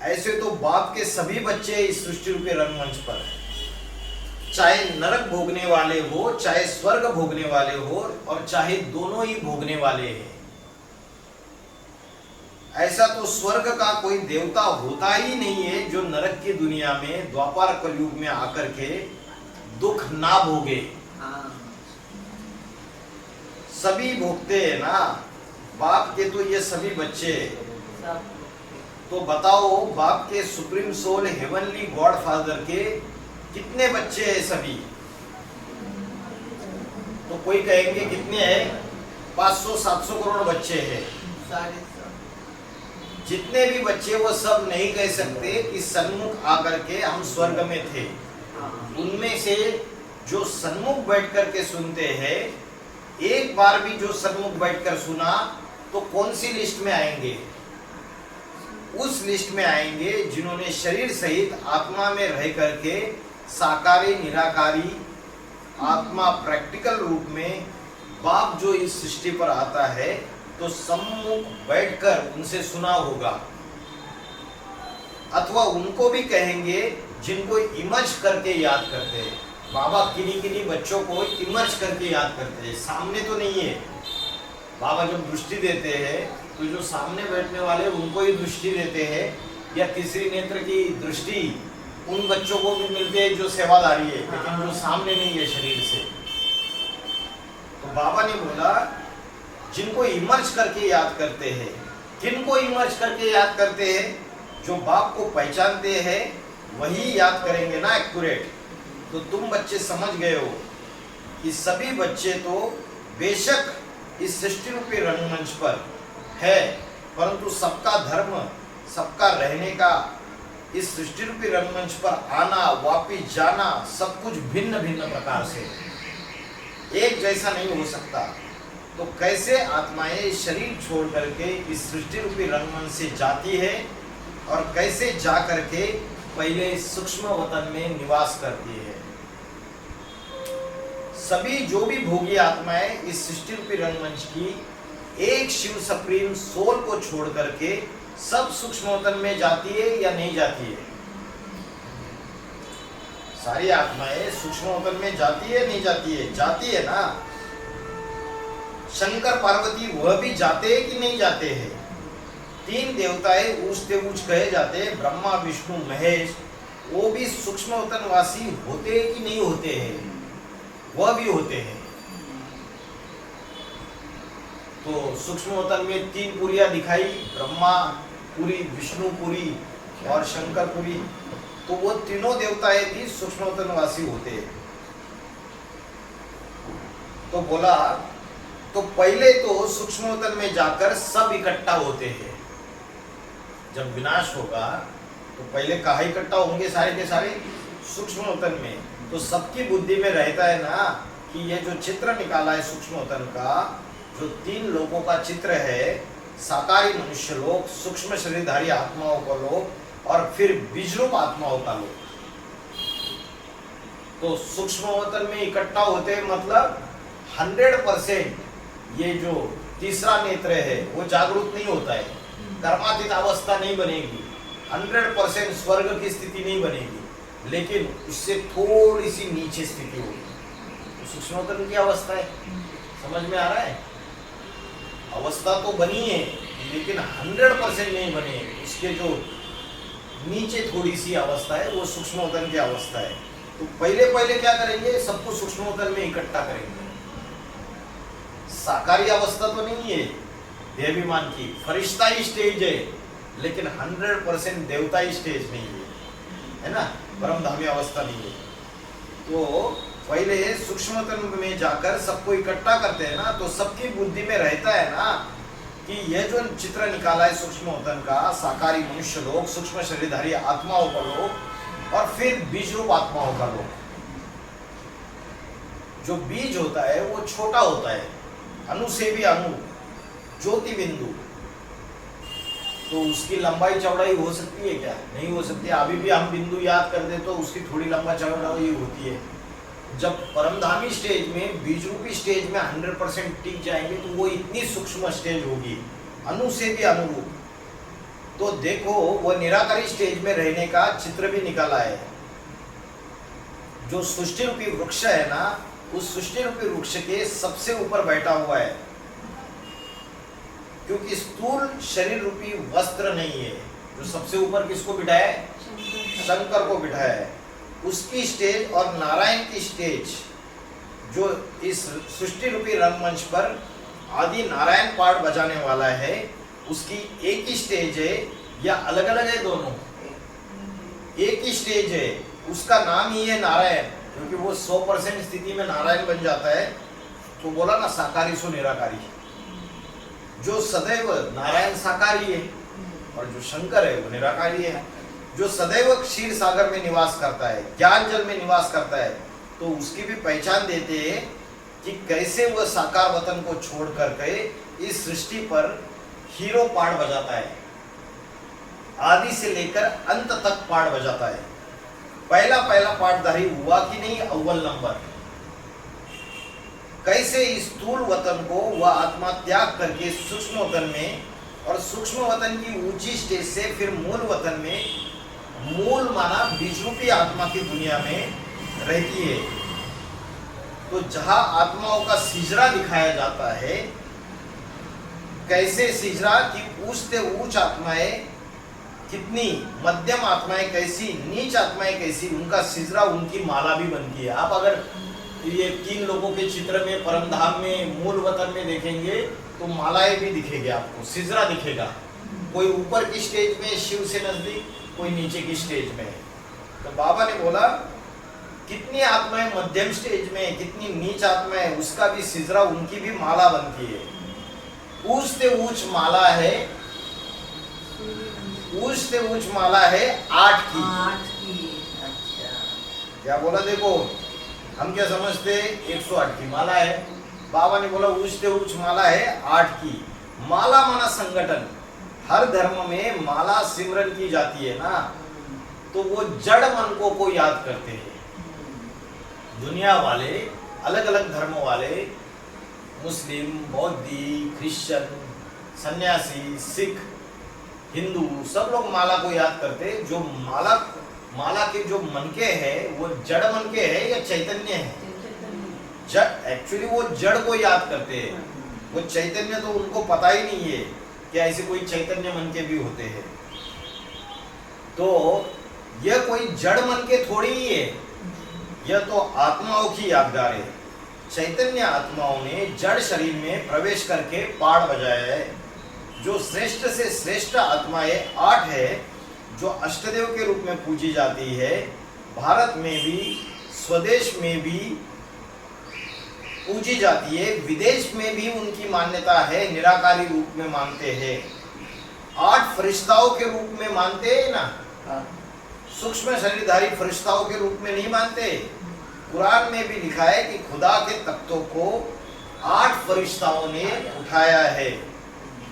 ऐसे तो बाप के सभी बच्चे इस सृष्टि रूपी रंगमंच पर, चाहे नरक भोगने वाले हो, चाहे स्वर्ग भोगने वाले हो, और चाहे दोनों ही भोगने वाले हैं। ऐसा तो स्वर्ग का कोई देवता होता ही नहीं है जो नरक की दुनिया में द्वापर कलयुग में आकर के दुख ना भोगे। सभी भोगते हैं ना, बाप के तो ये सभी बच्चे। तो बताओ बाप के supreme soul heavenly God Father के कितने बच्चे हैं? सभी। तो कोई कहेंगे कितने हैं? 500-700 करोड़ बच्चे हैं। जितने भी बच्चे वो सब नहीं कह सकते कि सन्मुख आकर के हम स्वर्ग में थे। उनमें से जो सन्मुख बैठ कर के सुनते हैं, एक बार भी जो सन्मुख बैठकर सुना तो कौन सी लिस्ट में आएंगे? उस लिस्ट में आएंगे जिन्होंने शरीर सहित आत्मा में रह करके साकारी निराकारी आत्मा प्रैक्टिकल रूप में बाप जो इस सृष्टि पर आता है तो सम्मुख बैठकर उनसे सुना होगा। अथवा उनको भी कहेंगे जिनको इमर्ज करके याद करते हैं। बाबा किन्हीं किन्हीं बच्चों को इमर्ज करके याद करते हैं, सामने तो नहीं है। बाबा जब दृष्टि देते हैं तो जो सामने बैठने वाले उनको ही दृष्टि देते हैं, या तीसरी नेत्र की दृष्टि उन बच्चों को भी मिलती है जो सेवादारी है, लेकिन जो सामने नहीं है शरीर से। तो बाबा ने बोला जिनको इमर्ज करके याद करते हैं। किनको इमर्ज करके याद करते हैं? जो बाप को पहचानते हैं वही याद करेंगे ना एक्यूरेट। तो तुम बच्चे समझ गए हो कि सभी बच्चे तो बेशक इस सृष्टि रूपी रंगमंच पर है, परंतु सबका धर्म, सबका रहने का, इस सृष्टि रूपी रंगमंच पर आना वापिस जाना सब कुछ भिन्न भिन्न प्रकार से, एक जैसा नहीं हो सकता। तो कैसे आत्माएं शरीर छोड़ करके इस सृष्टि रूपी रंगमंच से जाती है और कैसे जा करके पहले सूक्ष्म वतन में निवास करती है। सभी जो भी भोगी आत्माएं इस सृष्टि रूपी रंगमंच की एक शिव सप्रीम सोल को छोड़ करके सब सूक्ष्म वतन में जाती है या नहीं जाती है? सारी आत्माएं सूक्ष्म वतन में जाती है नहीं जाती है? जाती है ना। शंकर पार्वती वह भी जाते हैं कि नहीं जाते हैं? तीन देवताएं ऊंचते ऊंच कहे जाते हैं, ब्रह्मा विष्णु महेश, वो भी सूक्ष्म वतनवासी होते हैं कि नहीं होते हैं? वह भी होते हैं। तो सूक्ष्म वतन में तीन पुरियां दिखाई, ब्रह्मा पुरी, विष्णु पुरी और शंकर पुरी। तो वो तीनों देवताएं भी सूक्ष्म वतनवासी होते हैं। तो बोला तो पहले तो सूक्ष्म वतन में जाकर सब इकट्ठा होते हैं। जब विनाश होगा तो पहले कहाँ इकट्ठा होंगे? सारे के सारे सूक्ष्म वतन में। तो सबकी बुद्धि में रहता है ना कि ये जो चित्र निकाला है सूक्ष्म वतन का, जो तीन लोगों का चित्र है, साकारी मनुष्य लोक, सूक्ष्म शरीरधारी आत्माओं का लोक और फिर बीजरूप आत्माओं का लोक। तो सूक्ष्म वतन में इकट्ठा होते हैं, मतलब 100% ये जो तीसरा नेत्र है वो जागरूक नहीं होता है, कर्मातीत अवस्था नहीं बनेगी, 100% स्वर्ग की स्थिति नहीं बनेगी, लेकिन उससे थोड़ी सी नीचे स्थिति होगी। तो सूक्ष्मतन की अवस्था है, समझ में आ रहा है? अवस्था तो बनी है लेकिन 100% नहीं बनी है। उसके जो नीचे थोड़ी सी अवस्था है वो सूक्ष्मतन की अवस्था है। तो पहले पहले क्या करेंगे? सबको सूक्ष्मतन में इकट्ठा करेंगे। साकारी अवस्था तो नहीं है देवाभिमान की, फरिश्ता ही स्टेज है, लेकिन 100% देवता ही स्टेज नहीं है ना, परमधामी अवस्था नहीं है। तो पहले सूक्ष्मतन में जाकर सबको इकट्ठा करते हैं ना, तो सबकी बुद्धि में रहता है ना कि यह जो चित्र निकाला है सूक्ष्मतन का, साकारी मनुष्य लोग, सूक्ष्म शरीरधारी आत्माओं का लोग और फिर बीज रूप आत्माओं का लोग। जो बीज होता है वो छोटा होता है, अणु से भी अणु, ज्योति बिंदु। तो उसकी लंबाई चौड़ाई हो सकती है क्या? नहीं हो सकती। अभी भी हम बिंदु याद करते तो उसकी थोड़ी लंबा चौड़ाई होती है। जब परमधामी स्टेज में, बीज रूपी स्टेज में 100% टिक जाएंगे तो वो इतनी सूक्ष्म स्टेज होगी, अणु से भी अनुरूप। तो देखो वो निराकारी स्टेज में रहने का चित्र भी निकाला है। जो सृष्टि रूपी वृक्ष है ना, उस सृष्टि रूपी वृक्ष के सबसे ऊपर बैठा हुआ है, क्योंकि स्थूल शरीर रूपी वस्त्र नहीं है। जो सबसे ऊपर किसको बिठाया है? शंकर को बिठाया है। उसकी स्टेज और नारायण की स्टेज, जो इस सृष्टि रूपी रंगमंच पर आदि नारायण पार्ट बजाने वाला है, उसकी एक ही स्टेज है या अलग अलग है? दोनों एक ही स्टेज है। उसका नाम ही है नारायण, क्योंकि वो 100% स्थिति में नारायण बन जाता है। तो बोला ना साकारी सो निराकारी। जो सदैव नारायण साकारी है और जो शंकर है वो निराकारी है। जो सदैव क्षीर सागर में निवास करता है, ज्ञान जल में निवास करता है, तो उसकी भी पहचान देते हैं कि कैसे वह साकार वतन को छोड़ करके इस सृष्टि पर हीरो पार्ट बजाता है, आदि से लेकर अंत तक पार्ट बजाता है। पहला पार्टधारी हुआ कि नहीं, अव्वल नंबर। कैसे इस स्थूल वतन को वह आत्मा त्याग करके सूक्ष्म वतन में, और सूक्ष्म वतन की ऊंची स्टेज से फिर मूल वतन में, मूल माना बीजरूपी आत्मा की दुनिया में रहती है। तो जहां आत्माओं का सिजरा दिखाया जाता है, कैसे सिजरा की ऊंच से ऊंच आत्माएं कितनी, मध्यम आत्माएं कैसी, नीच आत्माएं कैसी, उनका सिजरा, उनकी माला भी बनती है। आप अगर ये 3 लोगों के चित्र में परमधाम में मूल वतन में देखेंगे तो मालाएं भी दिखेगी आपको, सिजरा दिखेगा। कोई ऊपर की स्टेज में शिव से नजदीक, कोई नीचे की स्टेज में। तो बाबा ने बोला कितनी आत्माएं मध्यम स्टेज में, कितनी नीच आत्माएं, उसका भी सिजरा, उनकी भी माला बनती है। ऊंच से ऊंच माला है, ऊंच से ऊंच माला है 8 की। 8 की। अच्छा। क्या बोला देखो, हम क्या समझते 108 की माला है, बाबा ने बोला ऊंच से ऊंच माला है 8 की। माला माना संगठन, हर धर्म में माला सिमरन की जाती है ना, तो वो जड़ मन को याद करते हैं। दुनिया वाले, अलग अलग धर्मों वाले, मुस्लिम, बौद्धी, क्रिश्चियन, सन्यासी, सिख, हिंदू, सब लोग माला को याद करते। जो माला के जो मनके हैं वो जड़ मनके हैं या चैतन्य है? जड़, एक्चुअली वो जड़ को याद करते हैं। वो चैतन्य तो उनको पता ही नहीं है कि ऐसे कोई चैतन्य मनके भी होते हैं। तो यह कोई जड़ मनके थोड़ी ही है, यह तो आत्माओं की यादगार है। चैतन्य आत्माओं ने जड़ शरीर में प्रवेश करके पाठ बजाया है। जो श्रेष्ठ से श्रेष्ठ आत्माएं 8 है, जो अष्टदेव के रूप में पूजी जाती है। भारत में भी, स्वदेश में भी पूजी जाती है, विदेश में भी उनकी मान्यता है, निराकारी रूप में मानते हैं। 8 फरिश्ताओं के रूप में मानते हैं ना, सूक्ष्म शरीरधारी फरिश्ताओं के रूप में नहीं मानते। कुरान में भी लिखा है कि खुदा के तख्तों को 8 फरिश्ताओं ने उठाया है।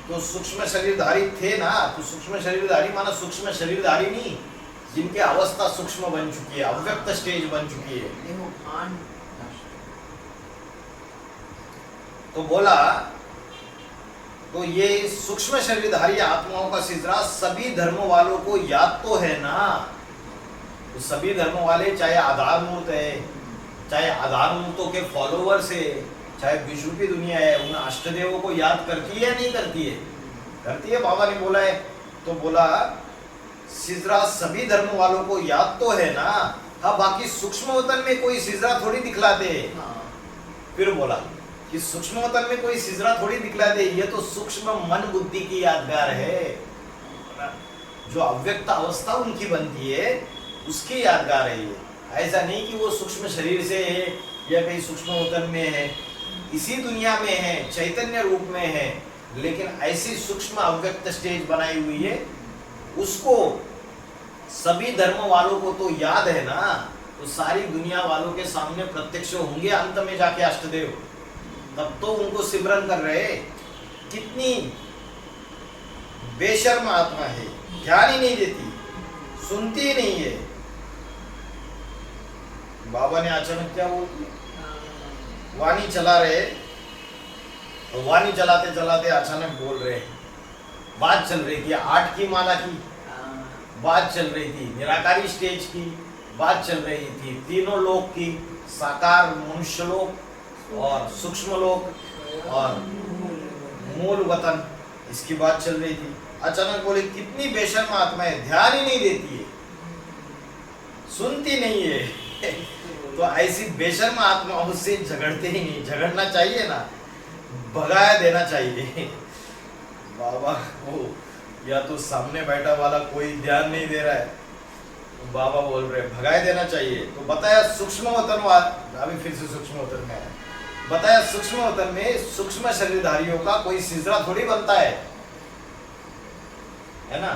तो सूक्ष्म शरीरधारी थे ना, तो सूक्ष्म शरीरधारी माना सूक्ष्म शरीरधारी नहीं, जिनकी अवस्था सूक्ष्म बन चुकी है, अव्यक्त स्टेज बन चुकी है। तो बोला, तो ये सूक्ष्म शरीरधारी आत्माओं का सिजरा सभी धर्मों वालों को याद तो है ना। तो सभी धर्मों वाले, चाहे आधार मूर्त है, चाहे आधार मूर्तों के फॉलोवर्स है, चाहे विश्वरूपी दुनिया है, उन अष्टदेवों को याद करती है या नहीं करती है? करती है। बाबा ने बोला है, तो बोला सिजरा सभी धर्म वालों को याद तो है ना। हाँ, बाकी सूक्ष्म वतन में कोई सिजरा थोड़ी दिखलाते। फिर बोला कि सूक्ष्म वतन में कोई सिजरा थोड़ी दिखलाते, ये तो सूक्ष्म मन बुद्धि की यादगार है। जो अव्यक्त अवस्था उनकी बनती है, उसकी यादगार है ये। ऐसा नहीं कि वो सूक्ष्म शरीर से है या कहीं सूक्ष्म वतन में है, इसी दुनिया में है, चैतन्य रूप में है, लेकिन ऐसी सूक्ष्म अव्यक्त स्टेज बनाई हुई है, उसको सभी धर्म वालों को तो याद है ना। तो सारी दुनिया वालों के सामने प्रत्यक्ष होंगे अंत में जाके अष्टदेव, तब तो उनको सिमरन कर रहे। कितनी बेशर्म आत्मा है, ध्यान ही नहीं देती, सुनती ही नहीं है। बाबा ने अचानक क्या बोल दिया, वाणी चला रहे, तो वाणी चलाते चलाते अचानक बोल रहे, बात चल रही थी 8 की माला की, बात चल रही थी निराकारी स्टेज की, बात चल रही थी तीनों लोक की, साकार मनुष्य लोक और सूक्ष्म लोक और मूल वतन, इसकी बात चल रही थी। अचानक बोले कितनी बेशर्म आत्मा है, ध्यान ही नहीं देती है, सुनती नहीं है। तो ऐसी बेशर्म आत्माओं से झगड़ते ही नहीं, झगड़ना चाहिए ना, भगाया देना चाहिए। बाबा को या तो सामने बैठा वाला कोई ध्यान नहीं दे रहा है, तो बाबा बोल रहे भगाया देना चाहिए। तो बताया सूक्ष्म वतन, अभी फिर से सूक्ष्म वतन में आया, बताया सूक्ष्म वतन में सूक्ष्म शरीरधारियों का कोई सिजरा थोड़ी बनता है ना।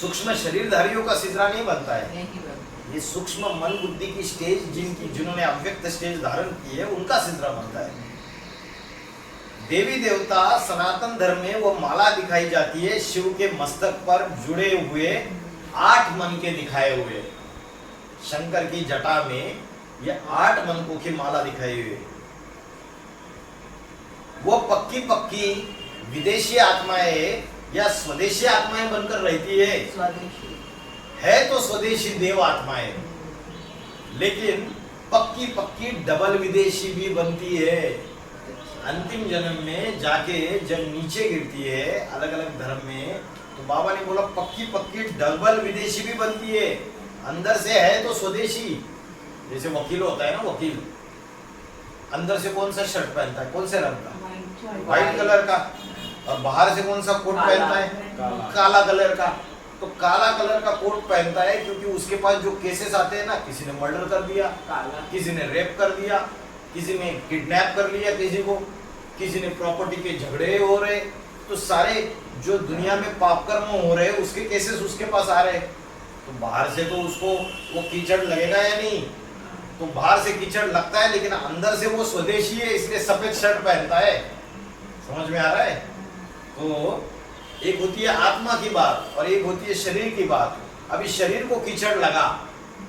सूक्ष्म शरीरधारियों का सिजरा नहीं बनता है, ये सूक्ष्म मन बुद्धि की स्टेज जिन्होंने अव्यक्त स्टेज धारण की है उनका सिद्रा बनता है। देवी देवता सनातन धर्म में वो माला दिखाई जाती है शिव के मस्तक पर जुड़े हुए 8 मन के दिखाए हुए। शंकर की जटा में ये 8 मनकों की माला दिखाई हुई। वो पक्की पक्की विदेशी आत्माएं या स्वदेशी आत्माएं बनकर रहती है। स्वदेशी है तो स्वदेशी देव आत्माएं, लेकिन पक्की पक्की डबल विदेशी भी बनती है। अंतिम जन्म में जाके जब नीचे गिरती है अलग अलग धर्म में, तो बाबा ने बोला पक्की पक्की डबल विदेशी भी बनती है। अंदर से है तो स्वदेशी, जैसे वकील होता है ना, वकील अंदर से कौन सा शर्ट पहनता है, कौन से रंग का, व्हाइट कलर का, और बाहर से कौन सा कोट पहनता है, काला कलर का। तो काला कलर का कोट पहनता है क्योंकि उसके पास जो केसेस आते हैं ना, किसी ने मर्डर कर दिया, किसी ने रेप कर दिया, किसी ने किडनैप कर लिया किसी को, किसी ने प्रॉपर्टी के झगड़े हो रहे, तो सारे जो दुनिया में पाप कर्म हो रहे उसके केसेस उसके पास आ रहे। तो बाहर से तो उसको वो कीचड़ लगेगा या नहीं, तो बाहर से कीचड़ लगता है लेकिन अंदर से वो स्वदेशी है, इसलिए सफेद शर्ट पहनता है। समझ में आ रहा है? तो एक होती है आत्मा की बात और एक होती है शरीर की बात। अभी शरीर को कीचड़ लगा,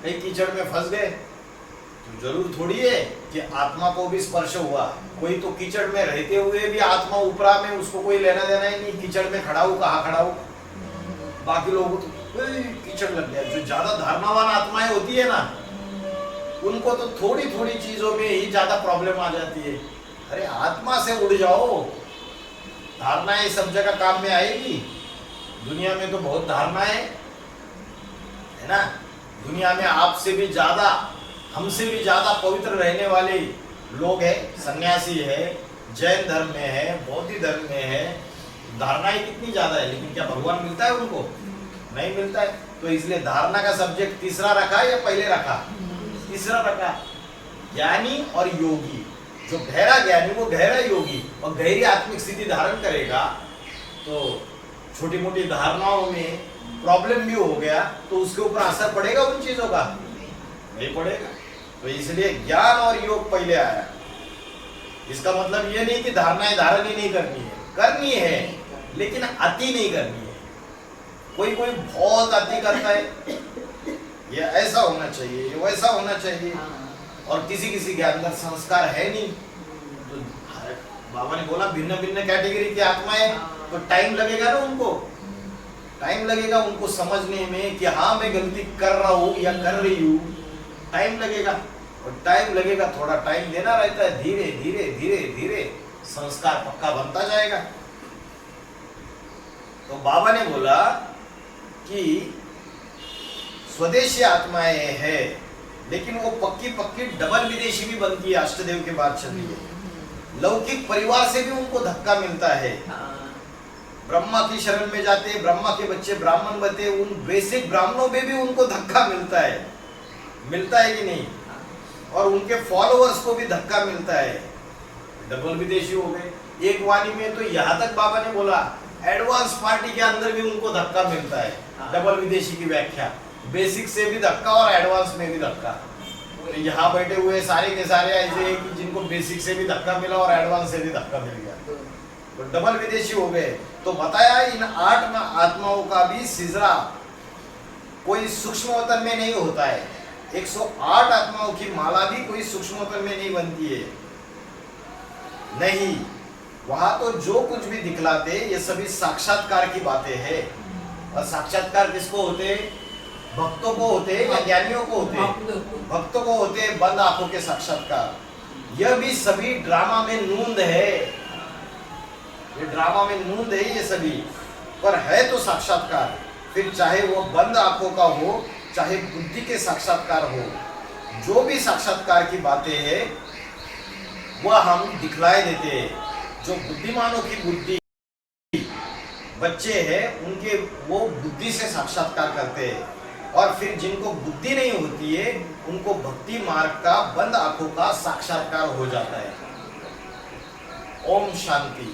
कहीं कीचड़ में फंस गए, तो जरूर थोड़ी है कि आत्मा को भी स्पर्श हुआ। कोई तो कीचड़ में रहते हुए भी आत्मा ऊपरा में, उसको कोई लेना देना ही नहीं, कीचड़ में खड़ा हो कहाँ खड़ा हो। बाकी लोगों को तो कीचड़ लग गया। जो ज्यादा धारणावान आत्माएं होती है ना, उनको तो थोड़ी थोड़ी चीजों में ही ज्यादा प्रॉब्लम आ जाती है। अरे आत्मा से उड़ जाओ, धारणाएं सब जगह काम में आएगी। दुनिया में तो बहुत धारणाएं है ना, दुनिया में आपसे भी ज्यादा, हमसे भी ज्यादा पवित्र रहने वाले लोग हैं, सन्यासी है, जैन धर्म में है, बौद्ध धर्म में है। धारणाएं कितनी ज्यादा है, लेकिन क्या भगवान मिलता है उनको? नहीं मिलता है। तो इसलिए धारणा का सब्जेक्ट तीसरा रखा या पहले रखा? तीसरा रखा। ज्ञानी और योगी, जो गहरा ज्ञानी वो गहरा योगी और गहरी आत्मिक स्थिति धारण करेगा, तो छोटी मोटी धारणाओं में प्रॉब्लम भी हो गया तो उसके ऊपर असर पड़ेगा उन चीजों का? नहीं पड़ेगा। तो इसलिए ज्ञान और योग पहले आया। इसका मतलब ये नहीं कि धारणाएं धारण ही नहीं करनी है, करनी है, लेकिन अति नहीं करनी है। कोई कोई बहुत अति करता है, ये ऐसा होना चाहिए, ये वैसा होना चाहिए, और किसी किसी के अंदर संस्कार है नहीं। तो बाबा ने बोला भिन्न भिन्न कैटेगरी की आत्माएं, तो टाइम लगेगा ना उनको, टाइम लगेगा उनको समझने में कि हाँ मैं गलती कर रहा हूँ या कर रही हूँ, टाइम लगेगा। और टाइम लगेगा, थोड़ा टाइम देना रहता है, धीरे धीरे धीरे धीरे संस्कार पक्का बनता जाएगा। तो बाबा ने बोला कि स्वदेशी आत्माएं है, लेकिन वो पक्की पक्की डबल विदेशी भी बनती है। अष्टदेव के बाद चल रही है। लौकिक परिवार से भी उनको धक्का मिलता है। ब्रह्मा की शरण में जाते, ब्रह्मा के बच्चे ब्राह्मण बनते, उन बेसिक ब्राह्मणों में भी उनको धक्का मिलता है। मिलता है कि नहीं? और उनके फॉलोअर्स को भी धक्का मिलता है, डबल विदेशी हो गए। एक वाणी में तो यहाँ तक बाबा ने बोला एडवांस पार्टी के अंदर भी उनको धक्का मिलता है। डबल विदेशी की व्याख्या, बेसिक से भी धक्का और एडवांस में भी धक्का। तो यहाँ बैठे हुए सारे के सारे ऐसे हैं कि जिनको बेसिक से भी धक्का मिला और एडवांस से भी धक्का मिल गया, तो डबल विदेशी हो गए। तो बताया इन 8 आत्माओं का भी सिजरा कोई सूक्ष्म वतन में नहीं होता है। 108 आत्माओं की माला भी कोई सूक्ष्म वतन में नहीं बनती है, नहीं। वहां तो जो कुछ भी दिखलाते ये सभी साक्षात्कार की बातें हैं। और साक्षात्कार किसको होते? भक्तों को होते या ज्ञानियों को होते? भक्तों को होते बंद आंखों के साक्षात्कार। यह भी सभी ड्रामा में नूंद है, ये ड्रामा में नूंद है ये सभी, पर है तो साक्षात्कार। फिर चाहे वो बंद आंखों का हो, चाहे बुद्धि के साक्षात्कार हो, जो भी साक्षात्कार की बातें हैं वह हम दिखलाए देते हैं। जो बुद्धिमानों की बुद्धि बच्चे हैं उनके वो बुद्धि से साक्षात्कार करते हैं, और फिर जिनको बुद्धि नहीं होती है उनको भक्ति मार्ग का बंद आंखों का साक्षात्कार हो जाता है। ओम शांति।